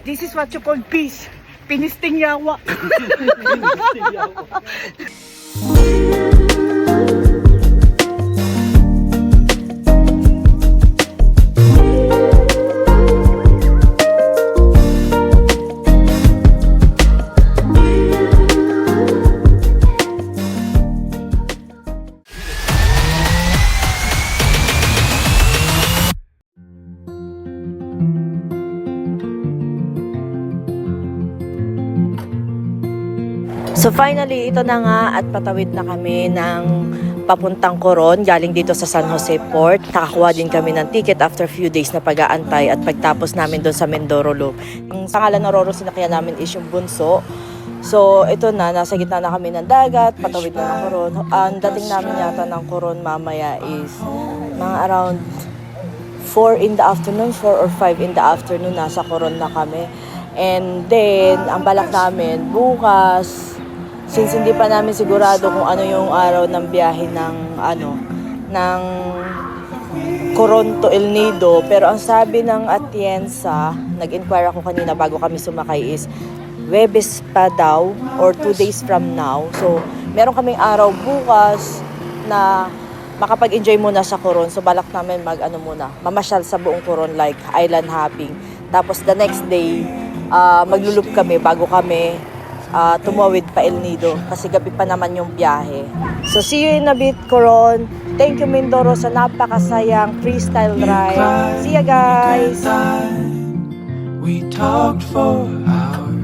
This is what you call peace. Pinisting yawa. So finally, ito na nga at patawid na kami ng papuntang Coron, galing dito sa San Jose Port. Nakakuha din kami ng ticket after few days na pag-aantay at pagtapos namin doon sa Mindoro Loop. Ang pangalan na Roro sinakyan namin is yung Bunso. So ito na, nasa gitna na kami ng dagat, patawid na ng Coron. Ang dating namin yata ng Coron mamaya is mga around 4 in the afternoon, 4 or 5 in the afternoon, nasa Coron na kami. And then, ang balak namin bukas, since hindi pa namin sigurado kung ano yung araw ng biyahe ng Coron to El Nido, pero ang sabi ng Atienza, nag-inquire ako kanina bago kami sumakay, is Webes pa daw or 2 days from now. So meron kaming araw bukas na makapag-enjoy muna sa Coron. So balak namin mamasyal sa buong Coron, like island hopping. Tapos the next day, maglulup kami bago kami tumawid pa El Nido kasi gabi pa naman yung biyahe. So see you in a bit, Coron. Thank you, Mindoro, sa napakasayang freestyle ride. See ya, guys! We talked for hours.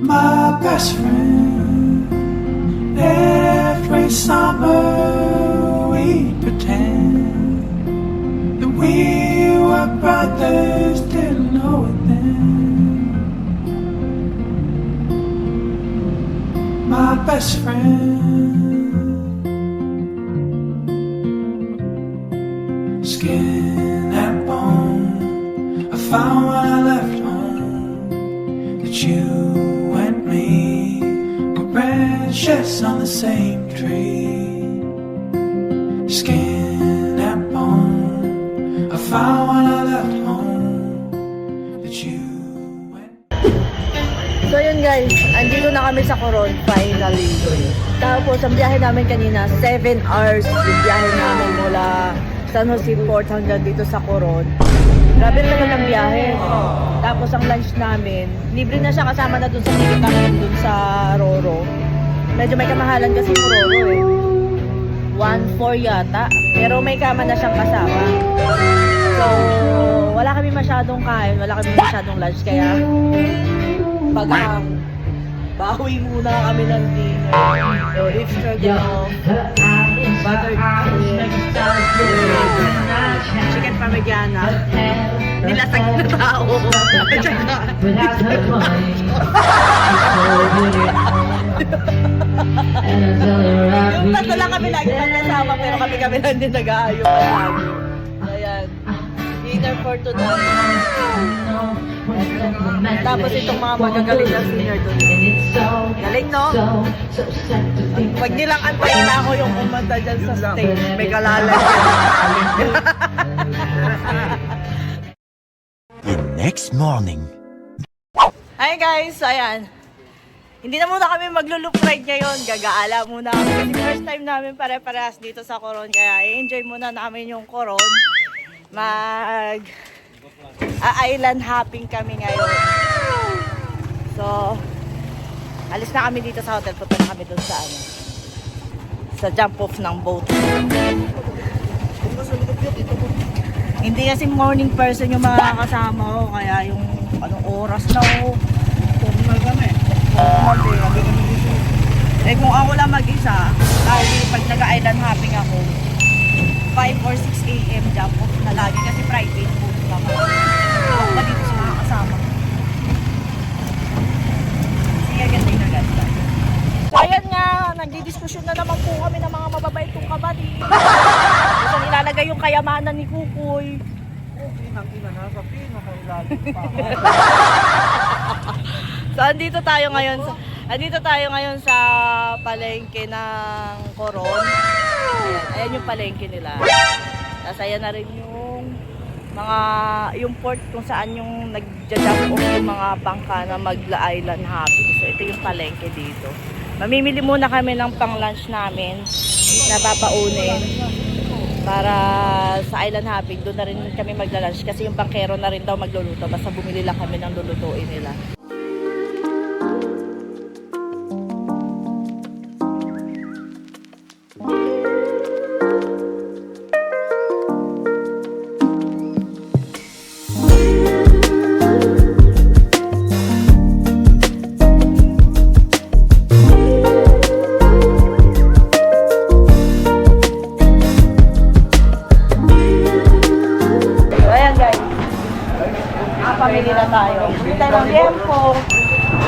My best friend, every summer we pretend that we were brothers, didn't know it then. My best friend, skin and bone, I found when I left home that you and me were branches on the same tree. Skin and bone, I found when I left home that you and So yun guys, andito na kami sa Coron finally. Tapos ang biyahe namin kanina, 7 hours yung biyahe namin mula San Jose Port hanggang dito sa Coron. Grabe naman ang biyahe. Tapos ang lunch namin, libre na siya, kasama na dun sa ticket namin dun sa Roro. Medyo may kamahalan kasi yung Roro eh. 1.4 yata. Pero may kama na siyang kasama. So, wala kami masyadong kain, wala kami masyadong lunch. Kaya, bawi muna kami ng dinner. So, beef stroganoff, butter chicken parmigiana, nilasag na tao, at saka yung tatlo lang kami lagi magkasama, pero kami lang din nag-aayos. Ayan, dinner for tonight. Tapos itong mga magagaling na singer doon. Galing, no? Pag nilang antayin na ako yung kumanta dyan sa stage, may kalalagyan. The next morning. Hi guys, ayan. Hindi na muna kami maglo-loop ride ngayon. Gagaala muna kami. Kasi first time namin pare-parehas dito sa Coron. Kaya i-enjoy muna namin yung Coron. Island hopping kami ngayon. So, alis na kami dito sa hotel. Punta na kami dun sa jump off ng boat. Hindi kasi morning person yung mga kasama ko. Kaya yung anong oras na ako. Formal kami. Eh kung ako lang mag-isa, lagi pag nag-island hopping ako, 5 or 6 a.m. jump off na lagi kasi private boat naman. Ako pa dito sa mga kasama. Sige, ganda yung naganda. So ayan nga, nagdidiskusyon na naman po kami ng mga mababait kong kapatid. Gusto nilalagay yung kayamanan ni Kukoy. So andito tayo ngayon sa palengke ng Coron. Ayan yung palengke nila. Asaya na rin yung port kung saan yung nagja-jump off yung mga bangka na Island Hopping. So ito yung palengke dito. Mamimili muna kami ng pang-lunch namin na papaunin para sa Island Hopping. Doon na rin kami magla-lunch kasi yung bangkero na rin daw magluluto. Basta bumili lang kami ng lulutuin nila. Pamili na tayo. Bili tayo ng liempo,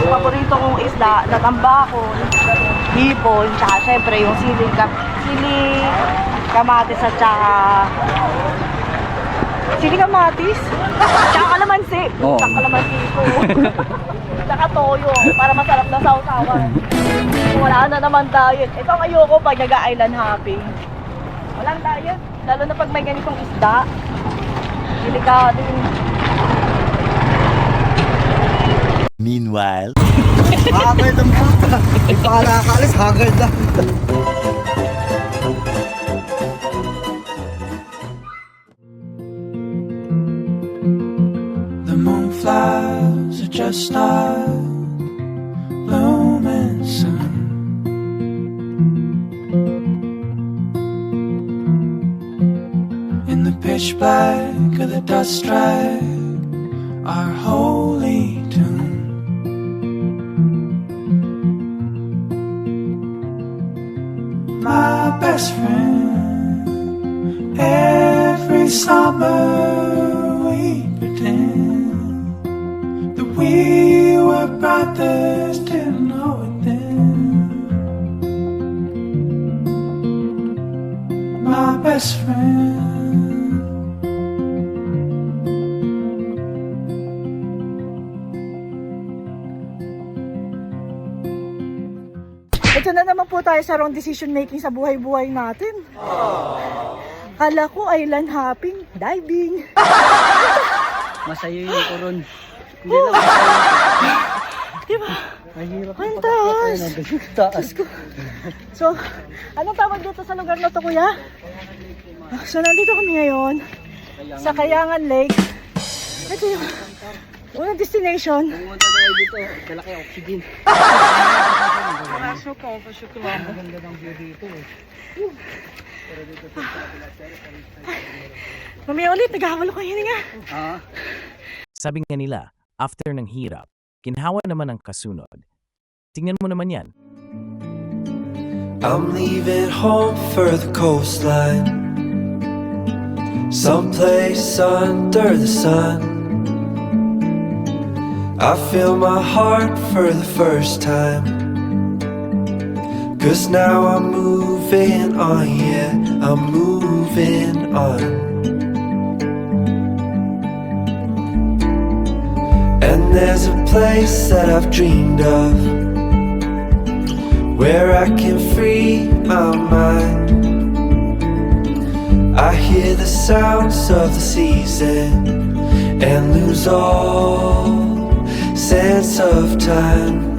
paborito kong isda, natambakon, hipon, tsaka syempre yung sili, kamatis at tsaka tsaka kalamansi. Tsaka kalamansi ko. Tsaka toyo, para masarap na sausawan. Wala na naman diet. Ito ang ayoko pag nag-island hopping. Walang diet, lalo na pag may ganitong isda. Delikado yung Meanwhile, Haggard ang puta. Hindi pa nakakaalis, haggard na. The moonflowers are just not blooming soon. In the pitch black of the dust stripe, our holy tune. My best friend, every summer we pretend that we were brothers, didn't know it then. My best friend. Ito na naman po tayo sa wrong decision making sa buhay-buhay natin. Kala ko island hopping, diving. Masayo yung koron. Diba? Mahirap Ang taas. Taas. So, anong tawag dito sa lugar na to, kuya? So, nandito kami ngayon sa Kayangan Lake. Ito yung unang destination. Pumunta tayo dito, kalaki oxygen. Pasok ko. Maganda ng view dito eh. Mamaya ulit, naghahawalo ko yung hininga. Sabi nga nila, after ng hirap, kinhawa naman ang kasunod. Tingnan mo naman yan. I'm leaving home for the coastline, someplace under the sun. I feel my heart for the first time, 'cause now I'm moving on, yeah, I'm moving on. And there's a place that I've dreamed of, where I can free my mind. I hear the sounds of the season and lose all sense of time.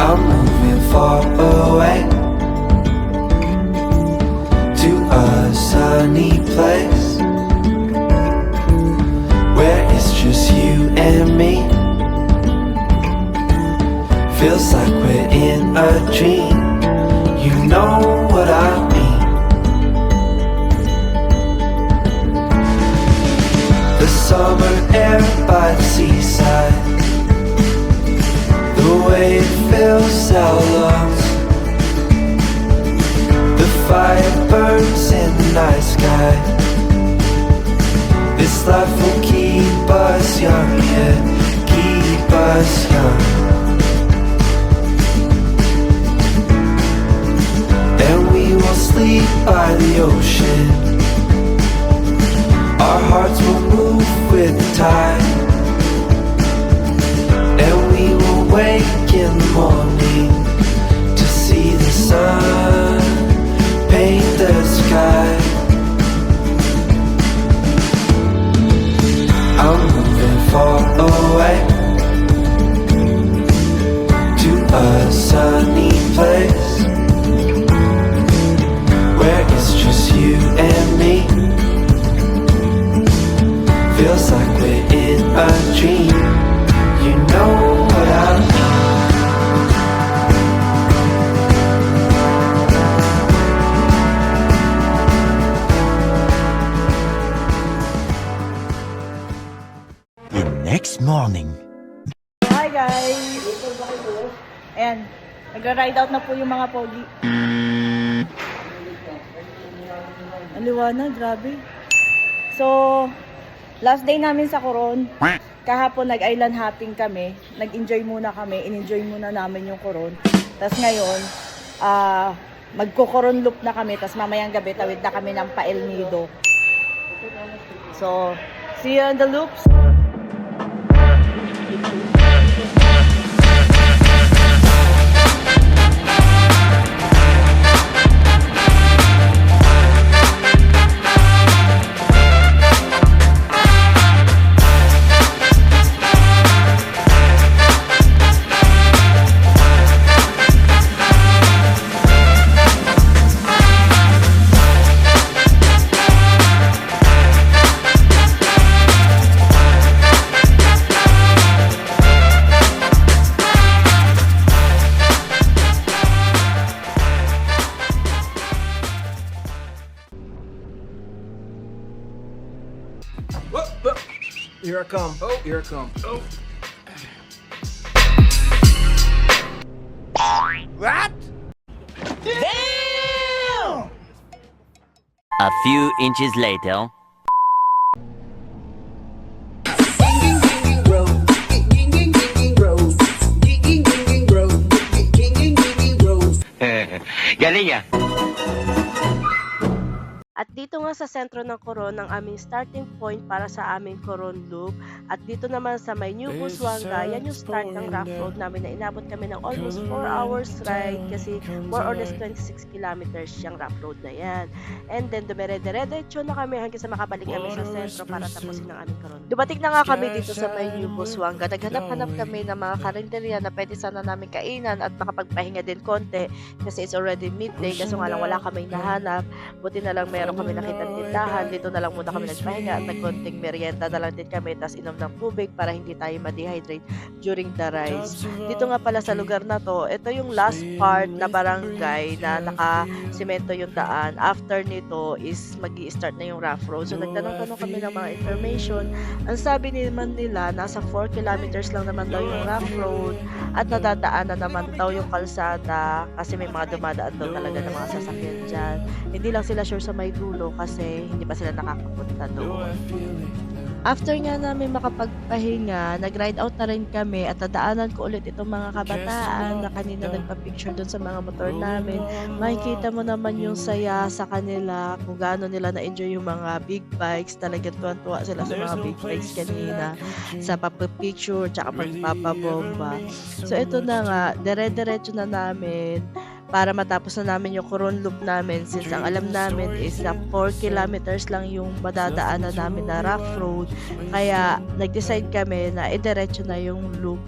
I'm moving far away to a sunny place where it's just you and me. Feels like we're in a dream. You know what I mean. The summer air by the seaside, the way it fills our lungs, the fire burns in the night sky. This life will keep us young, yeah, keep us young. And we will sleep by the ocean, our hearts will move with the tide, and we will wake in the morning to see the sun the sky. I'm moving far away to a sunny place where it's just you and me. Feels like we're in a dream. You know what I mean. The next morning. Hi guys! Ayan, nagra-ride out na po yung mga pogi. Ang liwanag, grabe. So, last day namin sa Coron. Kahapon nag-island hopping kami. Nag-enjoy muna kami. In-enjoy muna namin yung Coron. Tapos ngayon, magko-Coron loop na kami. Tapos mamayang gabi, tawid na kami ng Pa El Nido. So, see you on the loops. Here I come. Oh, here I come. Oh. A few inches later. Galing ya. At dito nga sa sentro ng Coron ang aming starting point para sa aming Coron Loop. At dito naman sa may New Busuanga, yan yung start ng rough road namin na inabot kami ng almost 4 hours ride kasi more or less 26 kilometers yung rough road na yan. And then dumere-diretso na kami hanggang sa makabalik kami sa sentro para tapusin ang aming Coron. Dumating na nga kami dito sa may New Busuanga. Naghanap-hanap kami ng mga karinderya na pwede sana namin kainan at makapagpahinga din konti kasi it's already midday kasi nga lang wala kaming nahanap. Buti na lang meron kami nakita tindahan. Dito na lang muna kami nagpahinga at nagkonting merienda na lang din kami tapos inom ng tubig para hindi tayo ma-dehydrate during the rides. Dito nga pala sa lugar na to, ito yung last part na barangay na naka-semento yung daan. After nito is magi-start na yung rough road. So nagtanong-tanong kami ng mga information. Ang sabi naman nila, nasa 4 kilometers lang naman daw yung rough road at nadadaanan naman daw yung kalsada kasi may mga dumadaan daw talaga ng mga sasakyan dyan. Hindi lang sila sure sa may dulo kasi hindi pa sila nakakapunta doon. After nga namin makapagpahinga, nag-ride out na rin kami at nadaanan ko ulit itong mga kabataan na kanina nagpa-picture doon sa mga motor namin. Makikita mo naman yung saya sa kanila, kung gaano nila na-enjoy yung mga big bikes. Talagang tuwan-tuwa sila sa mga big bikes kanina, sa papa-picture, tsaka pagpapabomba. So ito na nga, dire-diretso na namin para matapos na namin yung Coron Loop namin since ang alam namin is na 4 kilometers lang yung madadaanan namin na rough road. Kaya nag-decide kami na idiretso na yung loop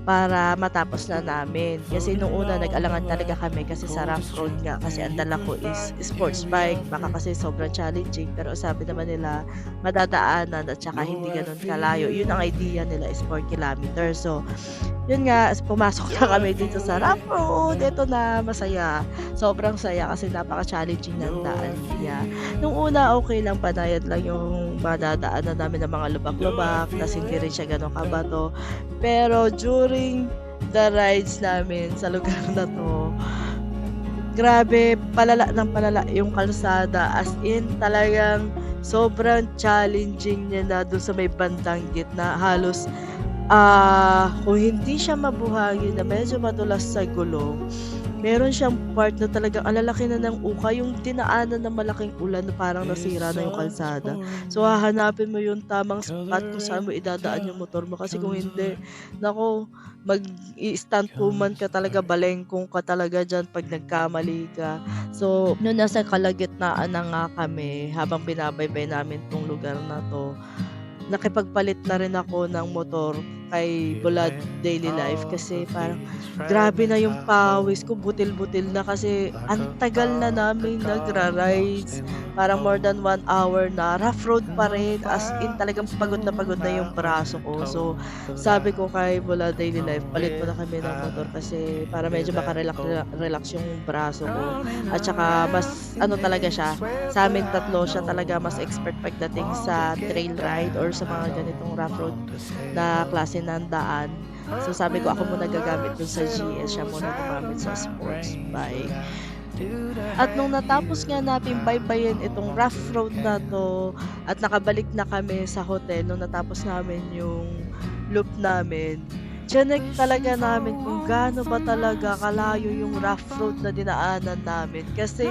para matapos na namin. Kasi nung una nag-alangan talaga kami kasi sa rough road nga kasi ang dala ko is sports bike. Baka kasi sobrang challenging pero sabi naman nila madadaanan at saka hindi ganun kalayo. Yun ang idea nila is 4 kilometers. So yun nga, pumasok na kami dito sa rough road. Ito na, masaya. Sobrang saya kasi napaka-challenging ng daan niya. Nung una, okay lang, panayad lang yung madadaanan namin ng mga lubak-lubak, tas hindi rin siya ganun kabato. Pero during the rides namin sa lugar na to, grabe, palala ng palala yung kalsada. As in, talagang sobrang challenging niya na doon sa may bandang gitna. Halos kung hindi siya mabuhangin na medyo madulas sa gulong, meron siyang part na talagang alalaki na ng uka, yung dinaanan ng malaking ulan na parang nasira na yung kalsada. So hahanapin mo yung tamang spot kung saan mo idadaan yung motor mo, kasi kung hindi, nako, mag-i-stand woman ka talaga, balengkong ka talaga dyan pag nagkamali ka. So, noon nasa kalagitnaan na nga kami, habang binabaybay namin tong lugar na to, nakipagpalit na rin ako ng motor kay Bulad Daily Life, kasi parang grabe na yung pawis ko, butil-butil na, kasi ang tagal na namin nagra-rides, parang more than 1 hour na, rough road pa rin, as in talagang pagod na yung braso ko. So sabi ko kay Bulad Daily Life, palit mo na kami ng motor, kasi para medyo makarelax yung braso ko, at saka mas ano talaga siya, sa amin tatlo siya talaga mas expert pagdating sa trail ride or sa mga ganitong rough road na klase ng daan. So sabi ko, ako muna gagamit dun sa GS, siya muna gumamit sa sports bike. At nung natapos nga natin baybayin itong rough road na to, at nakabalik na kami sa hotel, nung natapos namin yung loop namin, chinek talaga namin kung gaano ba talaga kalayo yung rough road na dinaanan namin. Kasi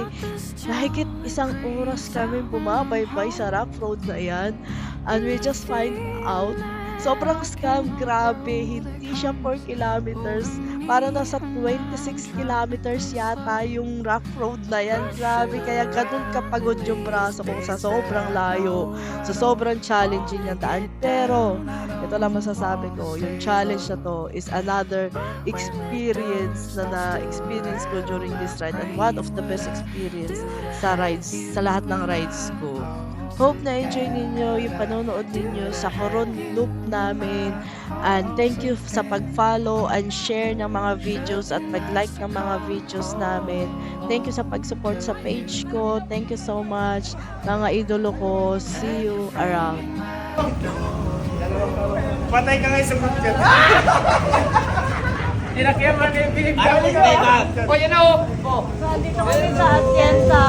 mahigit 1 oras kami bumabaybay sa rough road na yan. And we just find out, sobrang scam, grabe, hindi siya 4 kilometers. Parang nasa 26 kilometers yata yung rough road na yan. Grabe, kaya ganun kapagod yung braso ko sa sobrang layo. So sobrang challenging yung daan. Pero, ito lang masasabi ko, yung challenge na to is another experience na na-experience ko during this ride, and one of the best experience sa rides, sa lahat ng rides ko. Hope na enjoy ninyo yung panonood ninyo sa Coron Loop namin, and thank you sa pag-follow and share ng mga videos at pag-like ng mga videos namin. Thank you sa pag-support sa page ko. Thank you so much, mga idolo ko. See you around. Patay ka ngayon sa pagkat. So, andito kami sa Atienza.